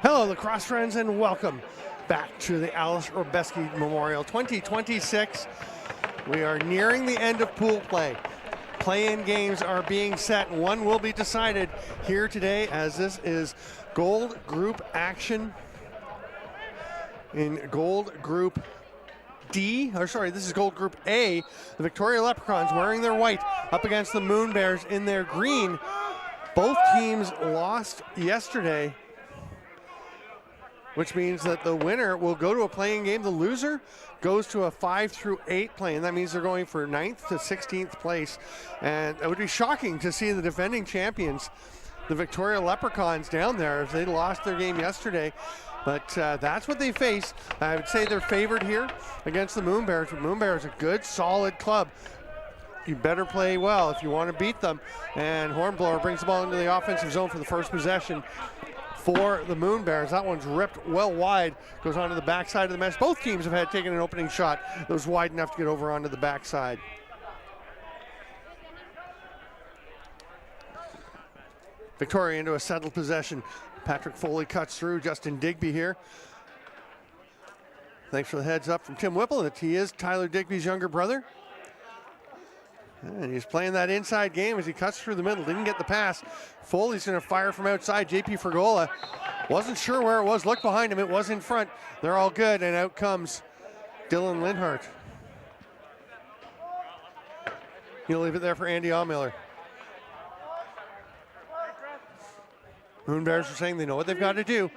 Hello, lacrosse friends, and welcome back to the Aleš Hřebeský Memorial 2026. We are nearing the end of pool play. Play-in games are being set, and one will be decided here today, as this is Gold Group action in Gold Group D, or sorry, this is Gold Group A. The Victoria Leprechauns wearing their white up against the Moon Bears in their green. Both teams lost yesterday, which means that the winner will go to a play-in game. The loser goes to a 5 through 8 play, and that means they're going for 9th to 16th place. And it would be shocking to see the defending champions, the Victoria Leprechauns, down there as they lost their game yesterday. But that's what they face. I would say they're favored here against the Moon Bears. The Moon Bears are a good, solid club. You better play well if you want to beat them. And Hornblower brings the ball into the offensive zone for the first possession for the Moon Bears. That one's ripped well wide, goes onto the backside of the mesh. Both teams have had taken an opening shot that was wide enough to get over onto the backside. Victoria into a settled possession. Patrick Foley cuts through. Justin Digby here. Thanks for the heads up from Tim Whipple that he is Tyler Digby's younger brother. And he's playing that inside game as he cuts through the middle. Didn't get the pass. Foley's going to fire from outside. JP Fergola wasn't sure where it was. Look behind him. It was in front. They're all good. And out comes Dylan Linhart. He'll leave it there for Andy Allmiller. Moon Bears are saying they know what they've got to do.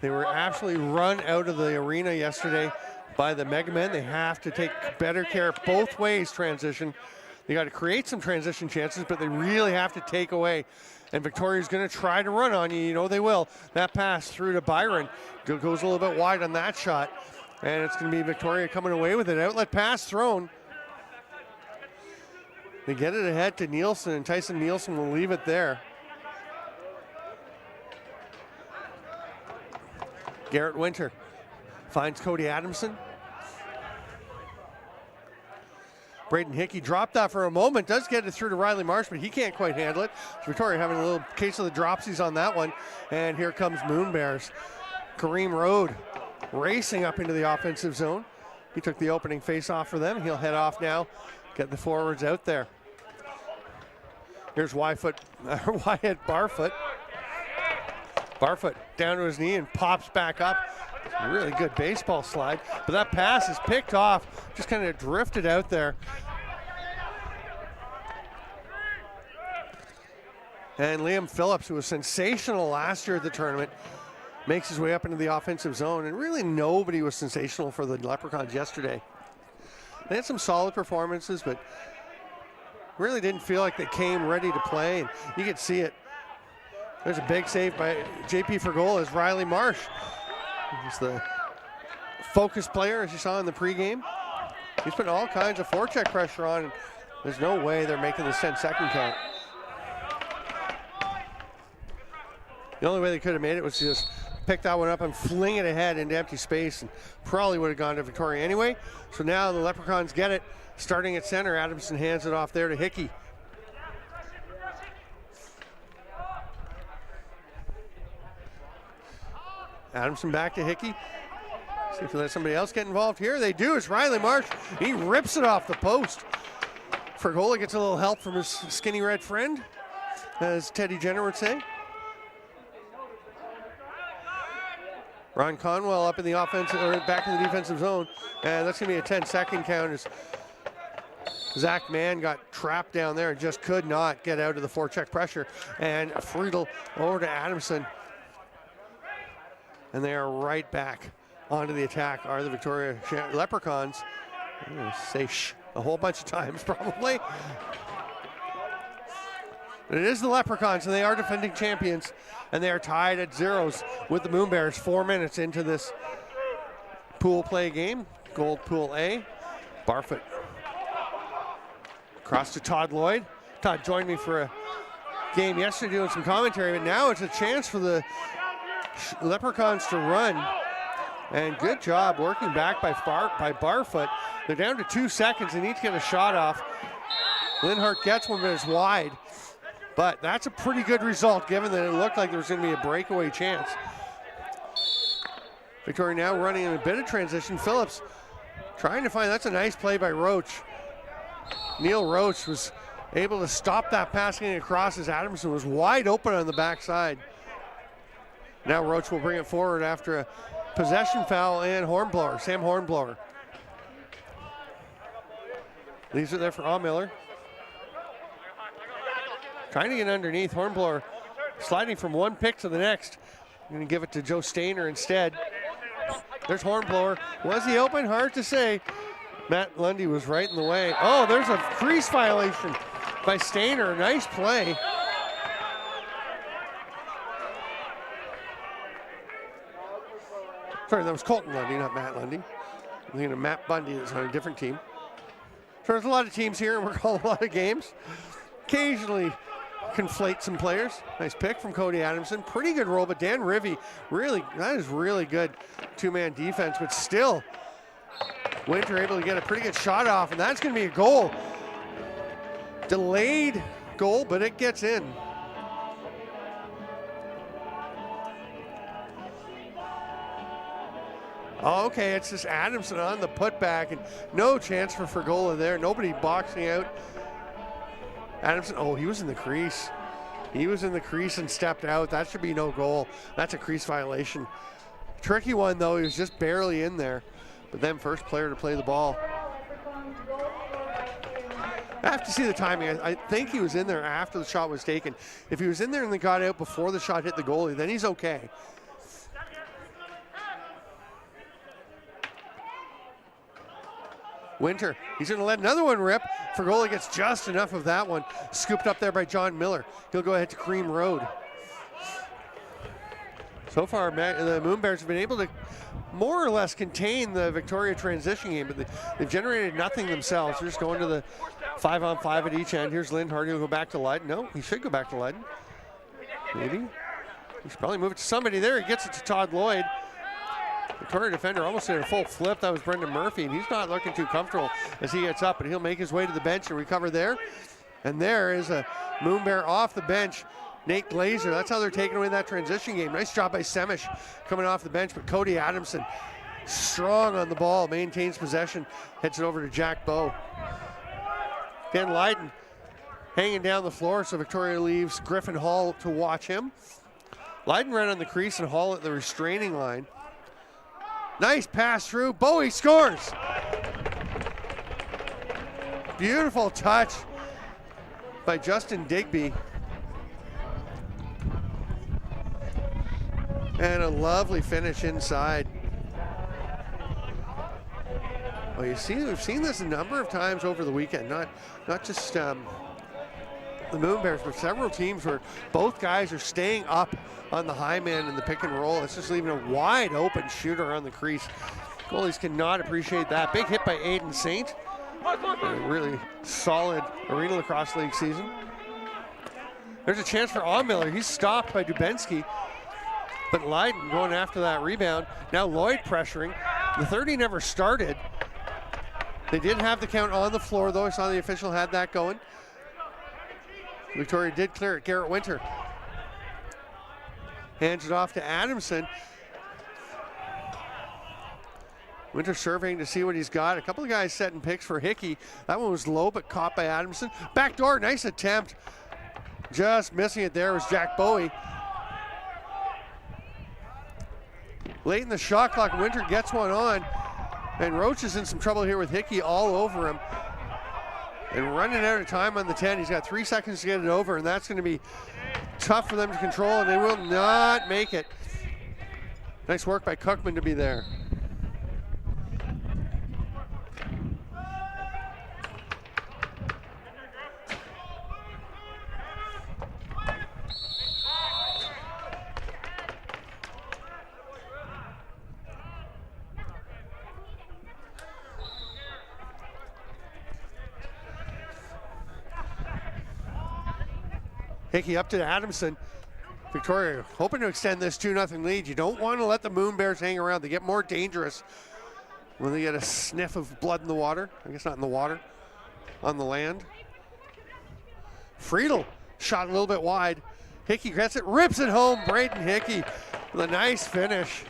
They were absolutely run out of the arena yesterday by the Mega Men. They have to take better care both ways transition. They got to create some transition chances, but they really have to take away. And Victoria's going to try to run on you. You know they will. That pass through to Byron goes a little bit wide on that shot. And it's going to be Victoria coming away with it. Outlet pass thrown. They get it ahead to Nielsen, and Tyson Nielsen will leave it there. Garrett Winter finds Cody Adamson. Braden Hickey dropped that for a moment, does get it through to Riley Marsh, but he can't quite handle it. Victoria having a little case of the dropsies on that one. And here comes Moon Bears. Kareem Road racing up into the offensive zone. He took the opening face-off for them. He'll head off now, get the forwards out there. Here's Wyatt Barfoot. Barfoot down to his knee and pops back up. Really good baseball slide, but that pass is picked off, just kind of drifted out there. And Liam Phillips, who was sensational last year at the tournament, makes his way up into the offensive zone, and really nobody was sensational for the Leprechauns yesterday. They had some solid performances, but really didn't feel like they came ready to play, and you could see it. There's a big save by JP Fergola as Riley Marsh. He's the focus player, as you saw in the pregame. He's putting all kinds of forecheck pressure on, and there's no way they're making this 10-second count. The only way they could have made it was to just pick that one up and fling it ahead into empty space, and probably would have gone to Victoria anyway. So now the Leprechauns get it. Starting at center, Adamson hands it off there to Hickey. Adamson back to Hickey. See if they let somebody else get involved here. They do. It's Riley Marsh. He rips it off the post. Fergola gets a little help from his skinny red friend, as Teddy Jenner would say. Ron Conwell up in the offensive, or back in the defensive zone, and that's going to be a 10-second count as Zach Mann got trapped down there and just could not get out of the forecheck pressure. And Friedel over to Adamson. And they are right back onto the attack, are the Victoria Leprechauns. I'm going to say shh a whole bunch of times probably. But it is the Leprechauns, and they are defending champions, and they are tied at zeros with the Moon Bears 4 minutes into this pool play game. Gold Pool A. Barfoot. Across to Todd Lloyd. Todd joined me for a game yesterday doing some commentary, but now it's a chance for the Leprechauns to run, and good job working back by Barfoot. They're down to 2 seconds. They need to get a shot off. Linhart gets one, but it's wide. But that's a pretty good result, given that it looked like there was going to be a breakaway chance. Victoria now running in a bit of transition. Phillips trying to find, that's a nice play by Roach. Neil Roach was able to stop that pass getting across as Adamson was wide open on the backside. Now Roach will bring it forward after a possession foul and Hornblower, Sam Hornblower. Leaves it there for Miller. Trying to get underneath. Hornblower sliding from one pick to the next. Going to give it to Joe Stainer instead. There's Hornblower. Was he open? Hard to say. Matt Lundy was right in the way. Oh, there's a crease violation by Stainer. Nice play. Sorry, that was Colton Lundy, not Matt Lundy. I'm thinking of Matt Bundy that's on a different team. So there's a lot of teams here and we're calling a lot of games. Occasionally conflate some players. Nice pick from Cody Adamson. Pretty good roll, but Dan Rivy, really, that is really good two-man defense, but still, Winter able to get a pretty good shot off, and that's going to be a goal. Delayed goal, but it gets in. Oh, okay, it's just Adamson on the putback, and no chance for Fergola there. Nobody boxing out. Adamson, oh, he was in the crease. He was in the crease and stepped out. That should be no goal. That's a crease violation. Tricky one, though. He was just barely in there. But then first player to play the ball. I have to see the timing. I think he was in there after the shot was taken. If he was in there and they got out before the shot hit the goalie, then he's okay. Winter, he's going to let another one rip. Fergola gets just enough of that one. Scooped up there by John Miller. He'll go ahead to Cream Road. So far, the Moon Bears have been able to more or less contain the Victoria transition game, but they've generated nothing themselves. They're just going to the 5-on-5 at each end. Here's Lynn Hardy. He'll go back to Leiden. No, he should go back to Leiden. Maybe. He should probably move it to somebody there. He gets it to Todd Lloyd. Victoria defender almost did a full flip. That was Brendan Murphy, and he's not looking too comfortable as he gets up, but he'll make his way to the bench and recover there. And there is a Moon Bear off the bench. Nate Glazer, that's how they're taking away that transition game. Nice job by Semish coming off the bench, but Cody Adamson strong on the ball, maintains possession, heads it over to Jack Bowe. Again, Leiden hanging down the floor, so Victoria leaves Griffin Hall to watch him. Leiden ran on the crease and Hall at the restraining line. Nice pass through, Bowie scores! Beautiful touch by Justin Digby. And a lovely finish inside. Well, you see, we've seen this a number of times over the weekend, not just the Moon Bears, but several teams where both guys are staying up on the high man in the pick and roll. It's just leaving a wide open shooter on the crease. Goalies cannot appreciate that. Big hit by Aiden Saint. A really solid Arena Lacrosse League season. There's a chance for Miller. He's stopped by Dubensky. But Leiden going after that rebound. Now Lloyd pressuring. The 30 never started. They did have the count on the floor, though. I saw the official had that going. Victoria did clear it. Garrett Winter hands it off to Adamson. Winter surveying to see what he's got. A couple of guys setting picks for Hickey. That one was low, but caught by Adamson. Backdoor, nice attempt. Just missing it there was Jack Bowie. Late in the shot clock, Winter gets one on, and Roach is in some trouble here with Hickey all over him. And running out of time on the 10. He's got 3 seconds to get it over, and that's going to be tough for them to control, and they will not make it. Nice work by Cookman to be there. Hickey up to Adamson. Victoria hoping to extend this 2-0 lead. You don't want to let the Moon Bears hang around. They get more dangerous when they get a sniff of blood in the water. I guess not in the water, on the land. Friedel shot a little bit wide. Hickey gets it, rips it home. Braden Hickey with a nice finish.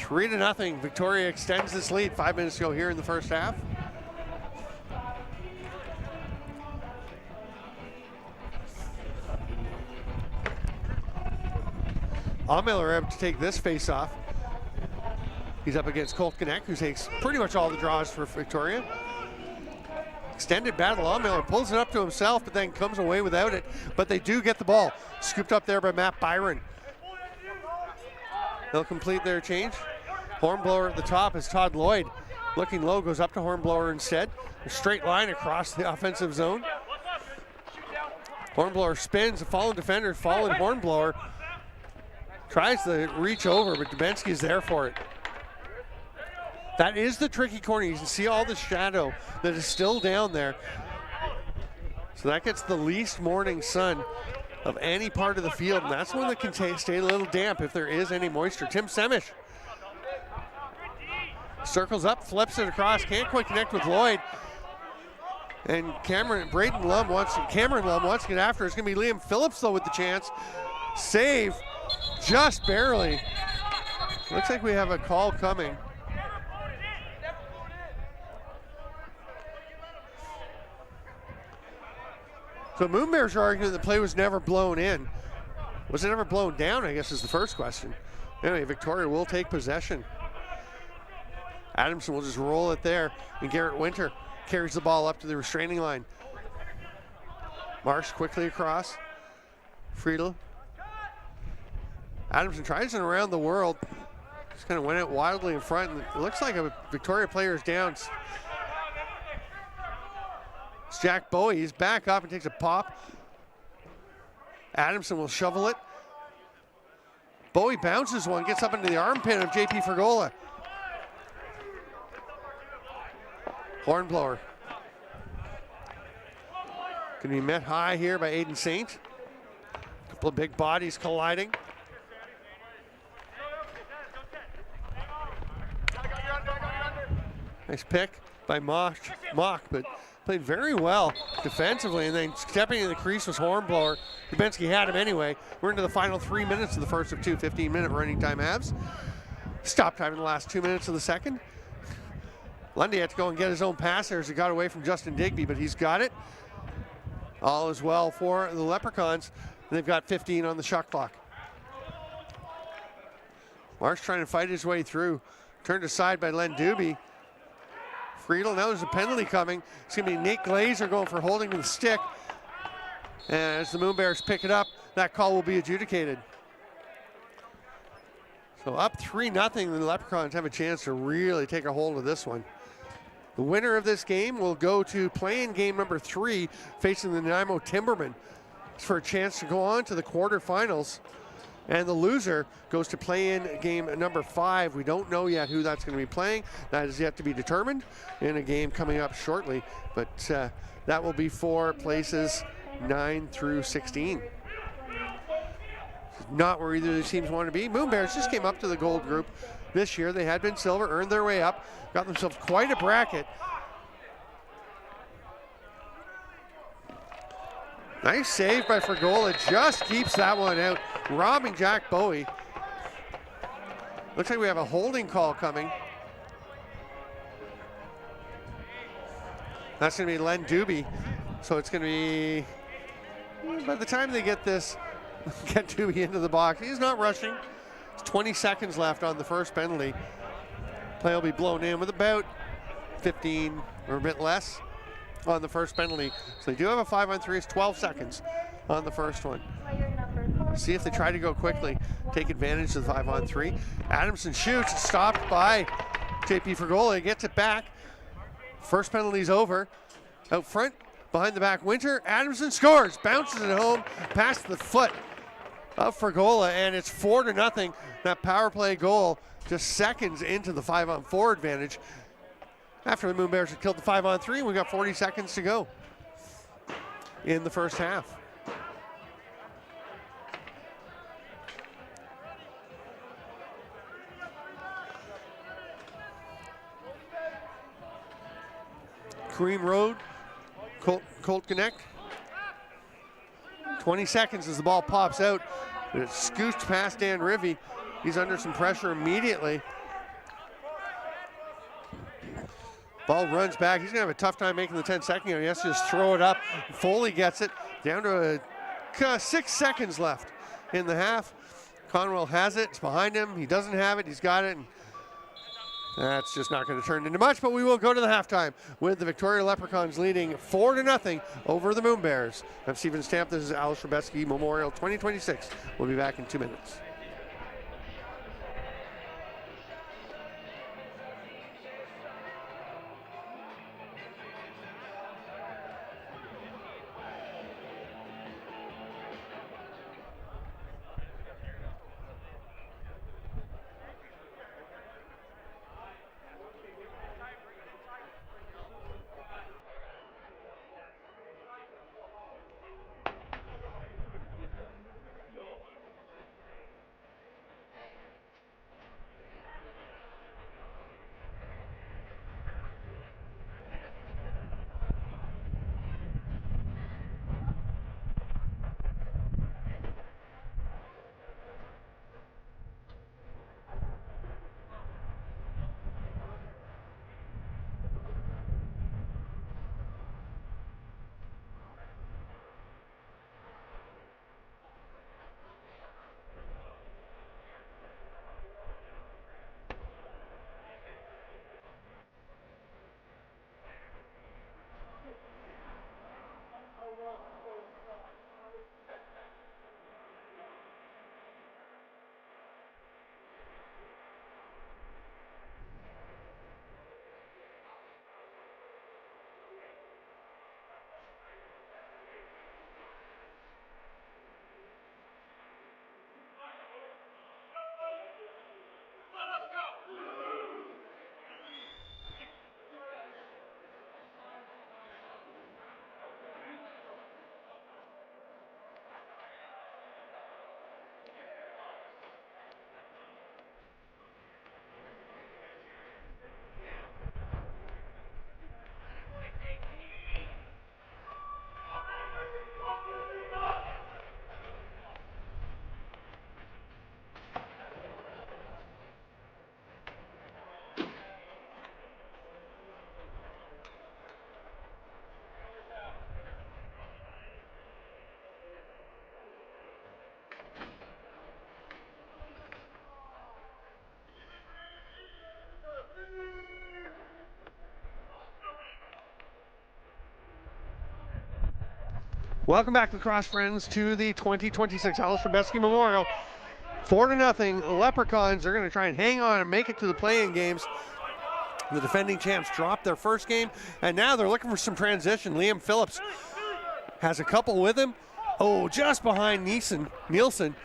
3-0. Victoria extends this lead. 5 minutes to go here in the first half. Miller able to take this face off. He's up against Colt Connect, who takes pretty much all the draws for Victoria. Extended battle. Miller pulls it up to himself, but then comes away without it. But they do get the ball. Scooped up there by Matt Byron. They'll complete their change. Hornblower at the top is Todd Lloyd. Looking low, goes up to Hornblower instead. A straight line across the offensive zone. Hornblower spins, a fallen defender, fallen Hornblower. Tries to reach over, but Hřebeský's there for it. That is the tricky corner. You can see all the shadow that is still down there. So that gets the least morning sun of any part of the field, and that's one that can stay a little damp if there is any moisture. Tim Semish circles up, flips it across, can't quite connect with Lloyd. And Cameron Lum wants to get after. It's going to be Liam Phillips, though, with the chance. Save, just barely. Looks like we have a call coming. So Moon Bears are arguing the play was never blown in. Was it ever blown down, I guess is the first question. Anyway, Victoria will take possession. Adamson will just roll it there, and Garrett Winter carries the ball up to the restraining line. Marsh quickly across. Friedel. Adamson tries it around the world. Just kind of went out wildly in front, and it looks like a Victoria player is down. It's Jack Bowie. He's back up and takes a pop. Adamson will shovel it. Bowie bounces one, gets up into the armpit of JP Fergola. Hornblower. Can be met high here by Aiden Saint. A couple of big bodies colliding. Nice pick by Mock, but played very well defensively, and then stepping in the crease was Hornblower. Hřebeský had him anyway. We're into the final 3 minutes of the first of two 15-minute running time halves. Stop time in the last 2 minutes of the second. Lundy had to go and get his own pass there as he got away from Justin Digby, but he's got it. All is well for the Leprechauns. They've got 15 on the shot clock. Marsh trying to fight his way through. Turned aside by Len Doobie. Friedel, now there's a penalty coming. It's going to be Nate Glazer going for holding with the stick. And as the Moon Bears pick it up, that call will be adjudicated. So up 3-0, the Leprechauns have a chance to really take a hold of this one. The winner of this game will go to play-in game number 3, facing the Nanaimo Timbermen for a chance to go on to the quarterfinals. And the loser goes to play-in game number 5. We don't know yet who that's going to be playing. That is yet to be determined in a game coming up shortly. But that will be for places 9 through 16. Not where either of these teams want to be. Moon Bears just came up to the gold group this year. They had been silver, earned their way up, got themselves quite a bracket. Nice save by Fergola, just keeps that one out, robbing Jack Bowie. Looks like we have a holding call coming. That's going to be Len Doobie. So it's going to be, by the time they get this, get Doobie into the box, he's not rushing. There's 20 seconds left on the first penalty. Play will be blown in with about 15 or a bit less on the first penalty. So they do have a 5-on-3. It's 12 seconds on the first one. See if they try to go quickly, take advantage of the 5-on-3. Adamson shoots, stopped by JP Fergola. He gets it back. First penalty's over. Out front, behind the back, Winter. Adamson scores, bounces it home, past the foot of Fergola, and it's 4-0. That power play goal just seconds into the 5-on-4 advantage. After the Moon Bears had killed the 5-on-3, we got 40 seconds to go in the first half. Kareem Road, Colt Connect. 20 seconds as the ball pops out. It's scooched past Dan Rivy. He's under some pressure immediately. Ball runs back. He's going to have a tough time making the 10-second count. He has to just throw it up. Foley gets it down to 6 seconds left in the half. Conwell has it. It's behind him. He doesn't have it. He's got it. And that's just not going to turn into much, but we will go to the halftime with the Victoria Leprechauns leading 4-0 over the Moon Bears. I'm Stephen Stamp. This is Aleš Hřebeský Memorial 2026. We'll be back in 2 minutes. Welcome back, lacrosse friends, to the 2026 Aleš Hřebeský Memorial. 4-0 Leprechauns. They're going to try and hang on and make it to the play-in games. The defending champs dropped their first game, and now they're looking for some transition. Liam Phillips has a couple with him. Oh, just behind Nielsen.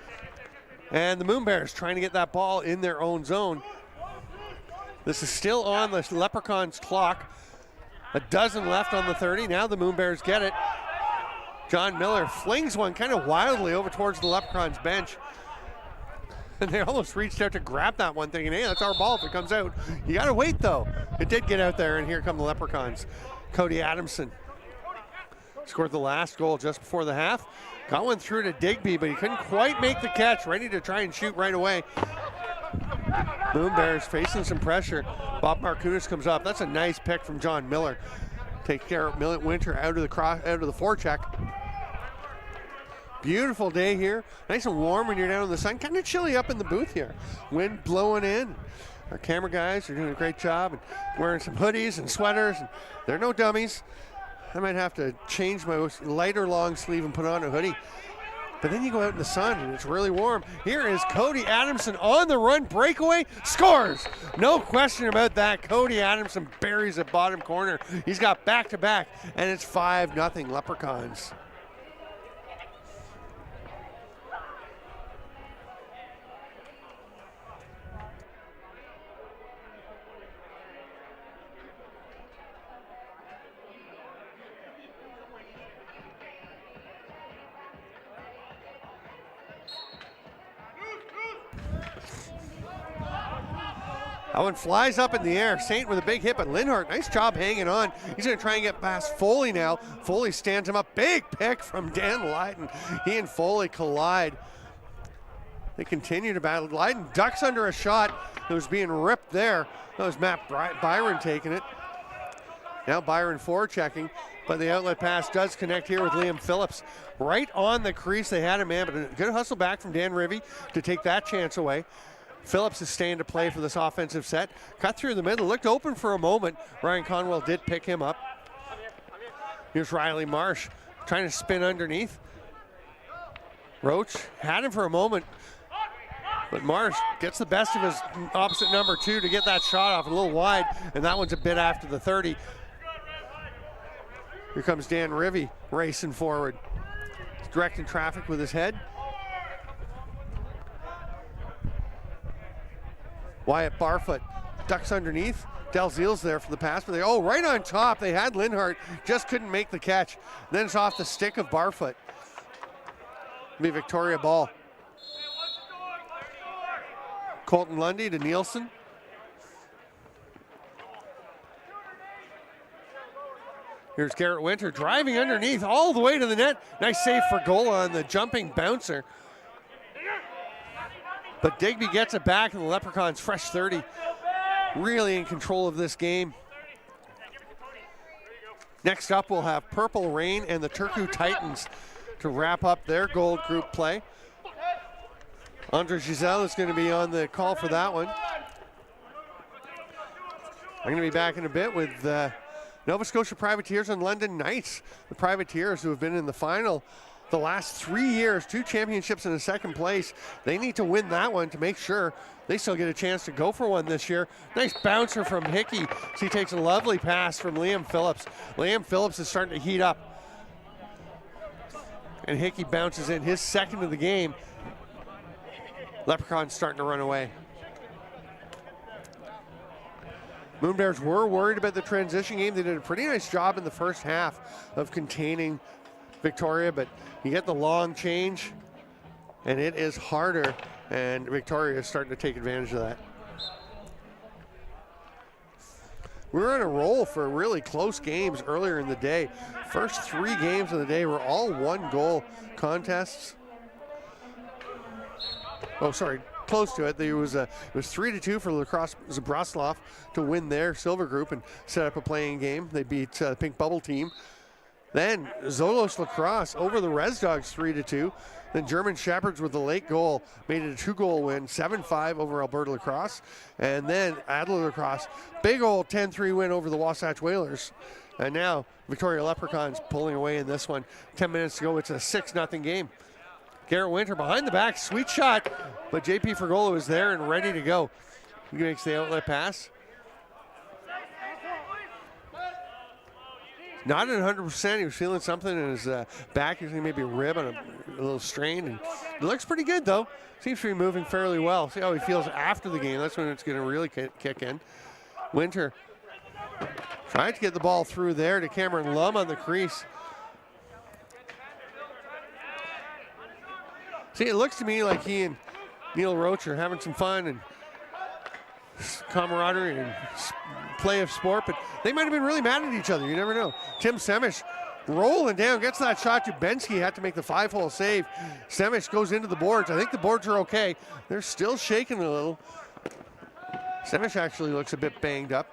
And the Moon Bears trying to get that ball in their own zone. This is still on the Leprechauns clock. A dozen left on the 30. Now the Moon Bears get it. John Miller flings one kind of wildly over towards the Leprechauns bench. And they almost reached out to grab that one, thinking, hey, that's our ball if it comes out. You got to wait, though. It did get out there, and here come the Leprechauns. Cody Adamson scored the last goal just before the half. Got one through to Digby, but he couldn't quite make the catch. Ready to try and shoot right away. Moon Bears facing some pressure. Bob Markunis comes up. That's a nice pick from John Miller. Take care of Winter out of the forecheck. Beautiful day here. Nice and warm when you're down in the sun. Kind of chilly up in the booth here. Wind blowing in. Our camera guys are doing a great job and wearing some hoodies and sweaters. And they're no dummies. I might have to change my lighter long sleeve and put on a hoodie. But then you go out in the sun and it's really warm. Here is Cody Adamson on the run, breakaway, scores. No question about that. Cody Adamson buries the bottom corner. He's got back-to-back, and it's 5-0 Leprechauns. That one flies up in the air. Saint with a big hit, but Linhart, nice job hanging on. He's going to try and get past Foley now. Foley stands him up. Big pick from Dan Lydon. He and Foley collide. They continue to battle. Lydon ducks under a shot that was being ripped there. That was Matt Byron taking it. Now Byron forechecking, but the outlet pass does connect here with Liam Phillips. Right on the crease, they had a man, but a good hustle back from Dan Rivy to take that chance away. Phillips is staying to play for this offensive set. Cut through the middle, looked open for a moment. Ryan Conwell did pick him up. Here's Riley Marsh trying to spin underneath. Roach had him for a moment, but Marsh gets the best of his opposite number 2 to get that shot off a little wide, and that one's a bit after the 30. Here comes Dan Rivy racing forward. He's directing traffic with his head. Wyatt Barfoot ducks underneath. Dalziel's there for the pass, but right on top. They had Linhart, just couldn't make the catch. Then it's off the stick of Barfoot. It'll be Victoria ball. Colton Lundy to Nielsen. Here's Garrett Winter driving underneath all the way to the net. Nice save for goal on the jumping bouncer. But Digby gets it back, and the Leprechauns fresh 30. Really in control of this game. Next up, we'll have Purple Rain and the Turku Titans to wrap up their gold group play. Andre Giselle is going to be on the call for that one. I'm going to be back in a bit with Nova Scotia Privateers and London Knights. The Privateers, who have been in the final the last 3 years, 2 championships and a second place. They need to win that one to make sure they still get a chance to go for one this year. Nice bouncer from Hickey. He takes a lovely pass from Liam Phillips. Liam Phillips is starting to heat up. And Hickey bounces in his second of the game. Leprechauns starting to run away. Moon Bears were worried about the transition game. They did a pretty nice job in the first half of containing Victoria, but you get the long change, and it is harder, and Victoria is starting to take advantage of that. We were on a roll for really close games earlier in the day. First 3 games of the day were all 1-goal contests. Oh, sorry, close to it. It was 3-2 for Lacrosse Zabraslav to win their silver group and set up a playing game. They beat the Pink Bubble team. Then Zolos Lacrosse over the Res Dogs 3-2. Then German Shepherds with the late goal made it a 2-goal win, 7-5 over Alberta Lacrosse. And then Adler Lacrosse, big old 10-3 win over the Wasatch Whalers. And now Victoria Leprechauns pulling away in this one. 10 minutes to go, it's a 6-0 game. Garrett Winter behind the back, sweet shot, but JP Fergola is there and ready to go. He makes the outlet pass. Not at 100%, he was feeling something in his back. He's maybe a rib on a little strain. And it looks pretty good though. Seems to be moving fairly well. See how he feels after the game. That's when it's going to really kick in. Winter trying to get the ball through there to Cameron Lum on the crease. See, it looks to me like he and Neil Roach are having some fun and camaraderie and play of sport, but they might have been really mad at each other. You never know. Tim Semish rolling down, gets that shot. Jubensky had to make the 5-hole save. Semish goes into the boards. I think the boards are okay. They're still shaking a little. Semish actually looks a bit banged up.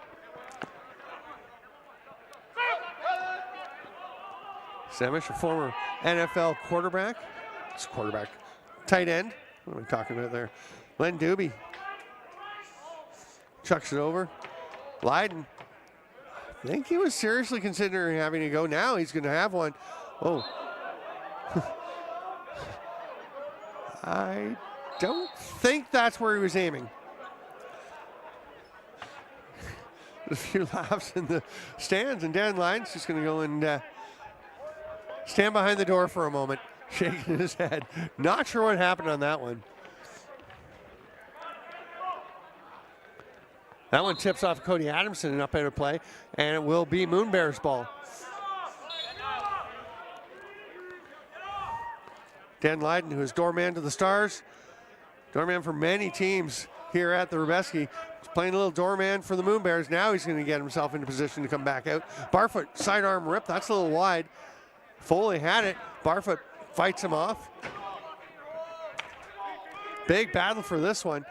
Semish, a former NFL quarterback. It's quarterback. Tight end. What am I talking about there? Len Doobie chucks it over. Lydon, I think he was seriously considering having to go. Now he's going to have one. Oh. I don't think that's where he was aiming. There's a few laughs in the stands, and Dan Lyon's just going to go and stand behind the door for a moment, shaking his head. Not sure what happened on that one. That one tips off Cody Adamson and up out of play, and it will be Moon Bears ball. Dan Lydon, who is doorman to the Stars, doorman for many teams here at the Hřebeský, is playing a little doorman for the Moon Bears. Now he's going to get himself into position to come back out. Barfoot, sidearm rip, that's a little wide. Foley had it. Barfoot fights him off. Big battle for this one.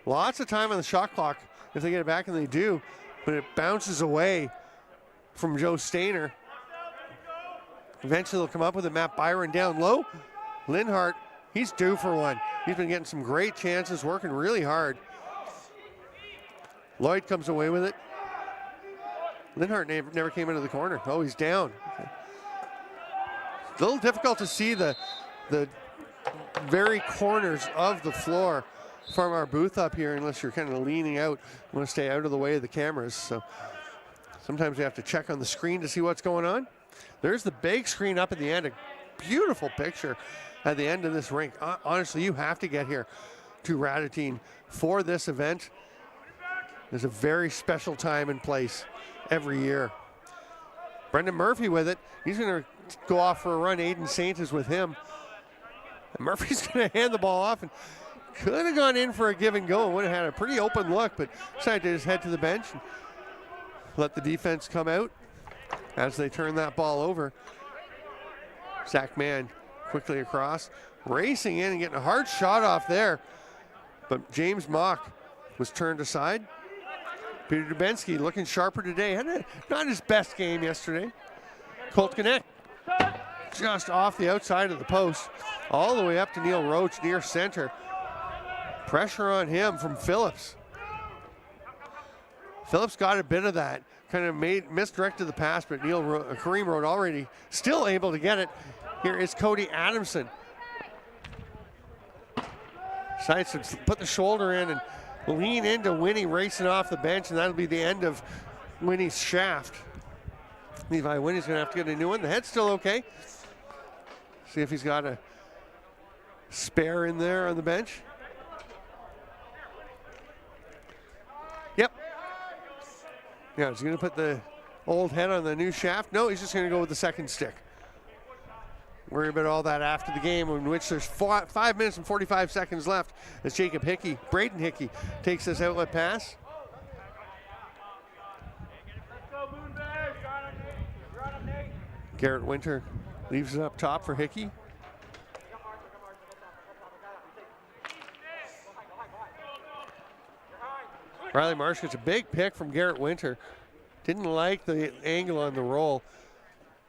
Lots of time on the shot clock if they get it back, and they do. but it bounces away from Joe Stainer. Eventually they'll come up with it. Matt Byron down low. Linhart, he's due for one. He's been getting some great chances, working really hard. Lloyd comes away with it. Linhart never came into the corner. Oh, he's down. Okay. A little difficult to see the very corners of the floor from our booth up here unless you're kind of leaning out. You want to stay out of the way of the cameras. So sometimes you have to check on the screen to see what's going on. There's the big screen up at the end. A beautiful picture at the end of this rink. Honestly, you have to get here to Radotín for this event. There's a very special time and place every year. Brendan Murphy with it. He's going to go off for a run. Aiden Saint is with him. And Murphy's going to hand the ball off and could have gone in for a give and go and would have had a pretty open look, but decided to just head to the bench and let the defense come out as they turn that ball over. Zach Mann quickly across, racing in and getting a hard shot off there, but James Mock was turned aside. Peter Hřebeský looking sharper today. Had not his best game yesterday. Colt Connect just off the outside of the post, all the way up to Neil Roach near center. Pressure on him from Phillips. Phillips got a bit of that, kind of misdirected the pass, but Kareem Road already still able to get it. Here is Cody Adamson. Decides to put the shoulder in and lean into Winnie racing off the bench, and that'll be the end of Winnie's shaft. Levi Winnie's gonna have to get a new one. The head's still okay. See if he's got a spare in there on the bench. Yep. Yeah, he's gonna put the old head on the new shaft. No, he's just gonna go with the second stick. Worry about all that after the game, in which there's 5 minutes and 45 seconds left as Jacob Hickey, Braden Hickey, takes this outlet pass. Garrett Winter leaves it up top for Hickey. Riley Marsh gets a big pick from Garrett Winter. Didn't like the angle on the roll.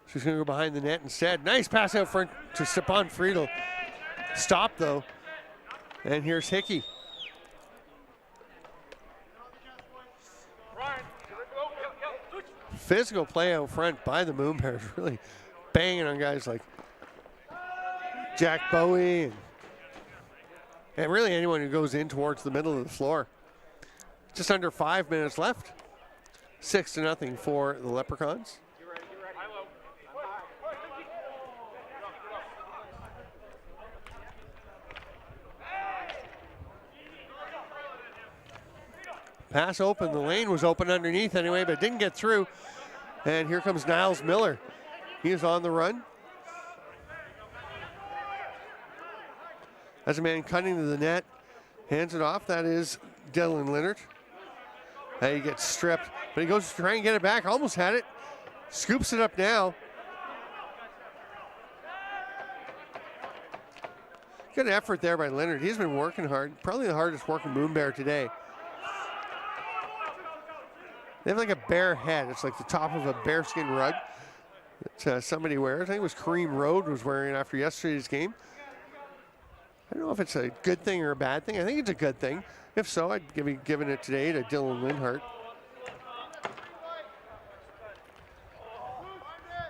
She's going to go behind the net instead. Nice pass out front to Stepan Friedel. Stop though. And here's Hickey. Physical play out front by the Moon Bears, really banging on guys like Jack Bowie and really anyone who goes in towards the middle of the floor. Just under 5 minutes left. 6-0 for the Leprechauns. Pass open, the lane was open underneath anyway, but didn't get through. And here comes Niles Miller. He is on the run. As a man cutting to the net, hands it off. That is Dylan Leonard. He gets stripped, but he goes to try and get it back. Almost had it. Scoops it up now. Good effort there by Leonard. He's been working hard. Probably the hardest working Moon Bear today. They have like a bear head. It's like the top of a bearskin rug that somebody wears. I think it was Kareem Road was wearing it after yesterday's game. I don't know if it's a good thing or a bad thing. I think it's a good thing. If so, I'd be giving it today to Dylan Linhart.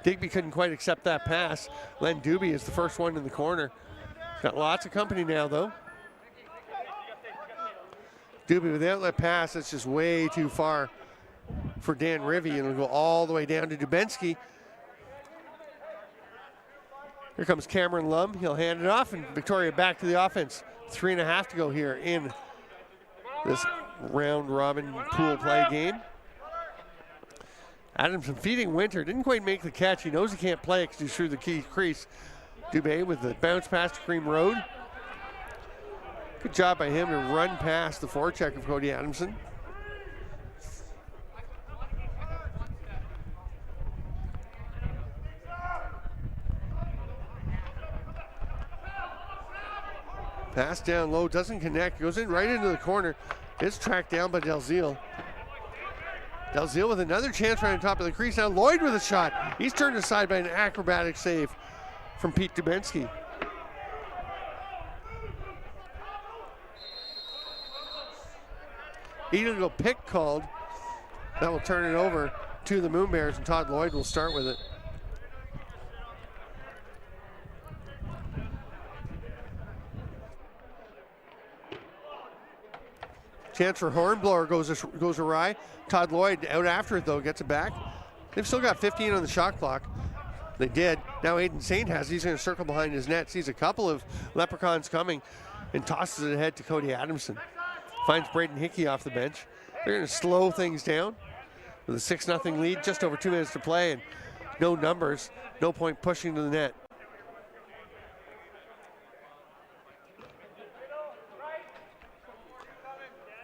Digby couldn't quite accept that pass. Len Doobie is the first one in the corner. Got lots of company now, though. Doobie with the outlet pass. That's just way too far for Dan Rivy, and it'll go all the way down to Hřebeský. Here comes Cameron Lum. He'll hand it off, and Victoria back to the offense. 3.5 to go here in this round robin pool play game. Adamson feeding Winter. Didn't quite make the catch. He knows he can't play it because he's through the key crease. Dubé with the bounce pass to Kareem Road. Good job by him to run past the forecheck of Cody Adamson. Pass down low, doesn't connect, goes in right into the corner. It's tracked down by Delzile. Dalziel with another chance right on top of the crease. Now Lloyd with a shot. He's turned aside by an acrobatic save from Pete Dubensky. Illegal pick called. That will turn it over to the Moon Bears, and Todd Lloyd will start with it. Chance for Hornblower goes awry. Todd Lloyd out after it though, gets it back. They've still got 15 on the shot clock. They did. Now Aiden Saint has. He's going to circle behind his net. Sees a couple of Leprechauns coming and tosses it ahead to Cody Adamson. Finds Braden Hickey off the bench. They're going to slow things down with a 6-0 lead. Just over 2 minutes to play and no numbers. No point pushing to the net.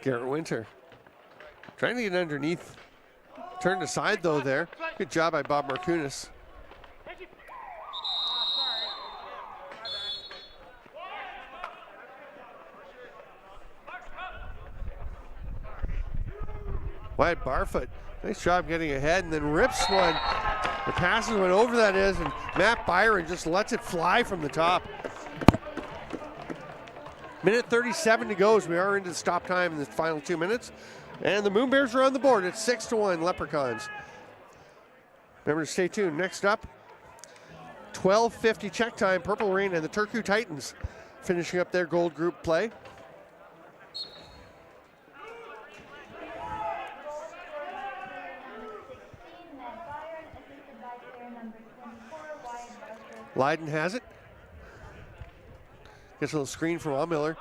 Garrett Winter trying to get underneath. Turned aside though there. Good job by Bob Markunis. Wyatt Barfoot, nice job getting ahead and then rips one. The passes went over that is, and Matt Byron just lets it fly from the top. Minute 37 to go as we are into the stop time in the final 2 minutes. And the Moon Bears are on the board. It's 6-1 Leprechauns. Remember to stay tuned. Next up, 12:50 check time. Purple Rain and the Turku Titans finishing up their gold group play. Leiden has it. Gets a little screen from Allmiller.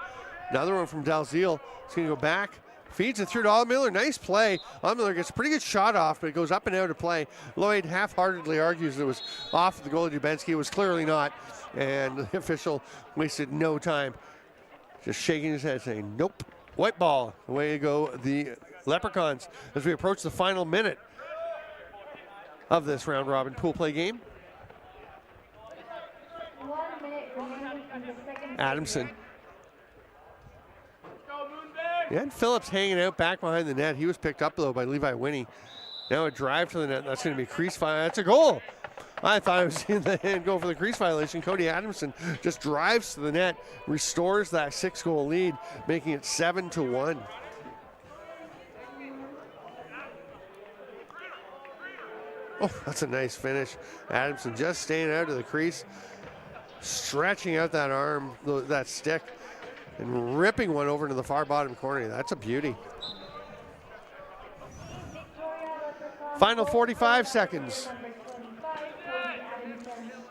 Another one from Dalziel. He's going to go back. Feeds it through to Allmiller. Nice play. Allmiller gets a pretty good shot off, but it goes up and out of play. Lloyd half-heartedly argues it was off the goal of Dubensky. It was clearly not. And the official wasted no time. Just shaking his head saying, nope. White ball. Away you go, the Leprechauns, as we approach the final minute of this round-robin pool play game. Adamson. And Phillips hanging out back behind the net. He was picked up though by Levi Winnie. Now a drive to the net. That's going to be crease violation. That's a goal. I thought it was in the hand go for the crease violation. Cody Adamson just drives to the net, restores that 6-goal lead, making it 7-1. Oh, that's a nice finish. Adamson just staying out of the crease, stretching out that arm, that stick, and ripping one over to the far bottom corner. That's a beauty. Final 45 seconds.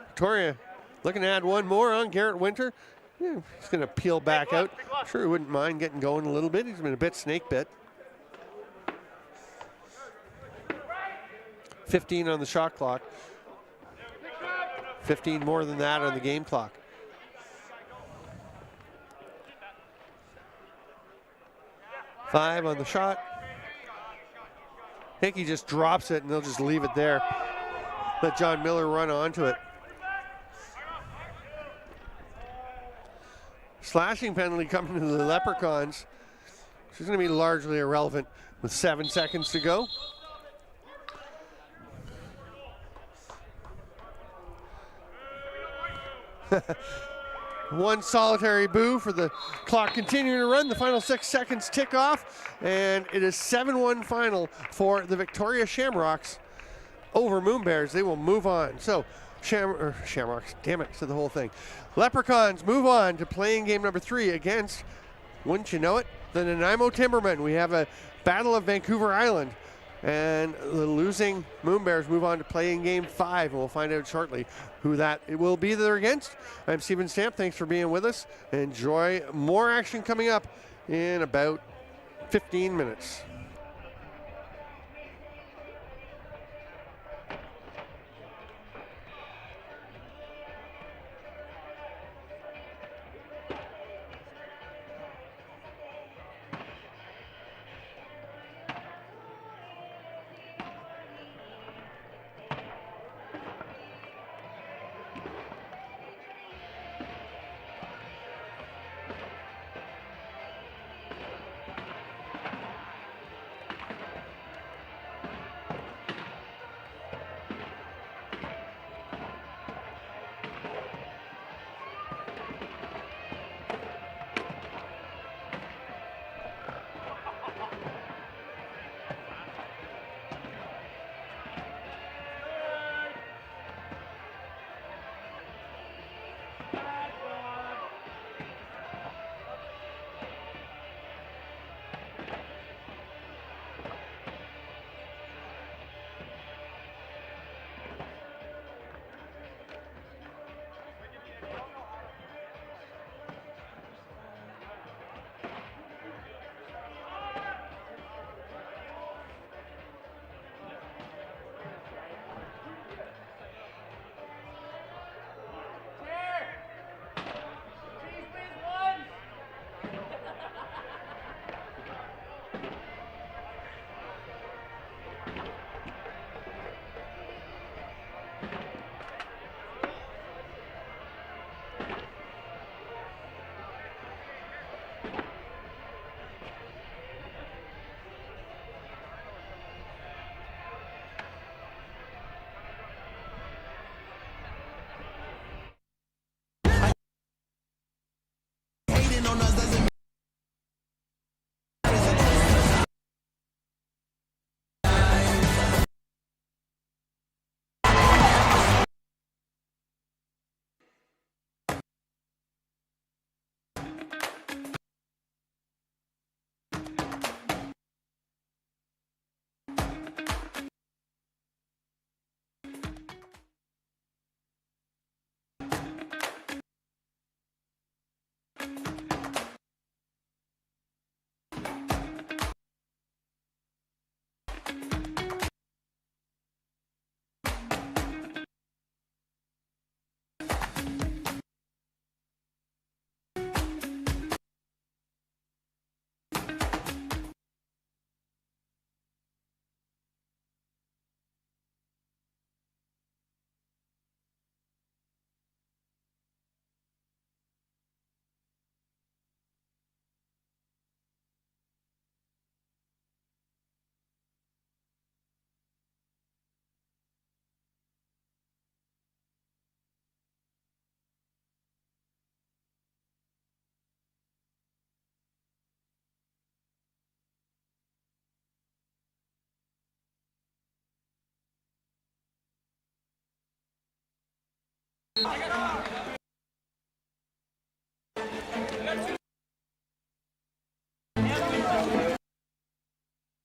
Victoria looking to add one more on Garrett Winter. Yeah, he's going to peel back out. Sure, he wouldn't mind getting going a little bit. He's been a bit snake bit. 15 on the shot clock. 15 more than that on the game clock. Five on the shot. Hickey just drops it and they'll just leave it there. Let John Miller run onto it. Slashing penalty coming to the Leprechauns. She's going to be largely irrelevant with 7 seconds to go. One solitary boo for the clock continuing to run. The final 6 seconds tick off, and it is 7-1 final for the Victoria Shamrocks over Moon Bears. They will move on. So Shamrocks, damn it, said the whole thing. Leprechauns move on to playing game number 3 against, wouldn't you know it, the Nanaimo Timbermen. We have a battle of Vancouver Island. And the losing Moon Bears move on to playing game 5, and we'll find out shortly who that it will be they're against. I'm Steven Stamp. Thanks for being with us. Enjoy more action coming up in about 15 minutes.